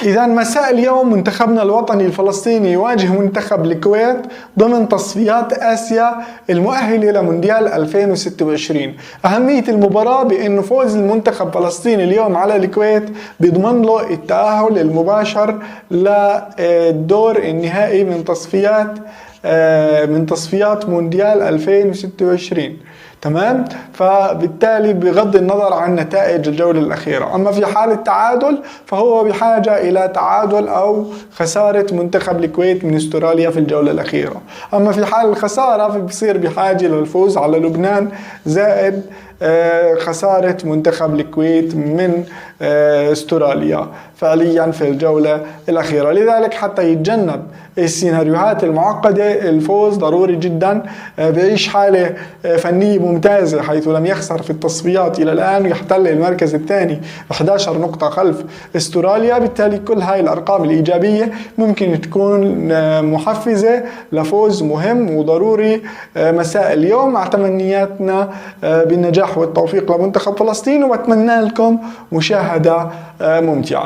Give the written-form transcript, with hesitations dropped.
إذا مساء اليوم منتخبنا الوطني الفلسطيني يواجه منتخب الكويت ضمن تصفيات آسيا المؤهلة لمونديال 2026. أهمية المباراة بأنه فوز المنتخب الفلسطيني اليوم على الكويت بيضمن له التأهل المباشر للدور النهائي من تصفيات مونديال 2026. تمام. فبالتالي بغض النظر عن نتائج الجولة الأخيرة، أما في حال التعادل فهو بحاجة إلى تعادل أو خسارة منتخب الكويت من استراليا في الجولة الأخيرة. أما في حال الخسارة فبصير بحاجة للفوز على لبنان زائد خسارة منتخب الكويت من استراليا فعليا في الجولة الأخيرة. لذلك حتى يتجنب السيناريوهات المعقدة الفوز ضروري جدا. بعيش حالة فنية ممتازة حيث لم يخسر في التصفيات إلى الآن ويحتل المركز الثاني 11 نقطة خلف استراليا. بالتالي كل هاي الأرقام الإيجابية ممكن تكون محفزة لفوز مهم وضروري مساء اليوم، مع تمنياتنا بالنجاح والتوفيق لمنتخب فلسطين، وأتمنى لكم مشاهدة ممتعة.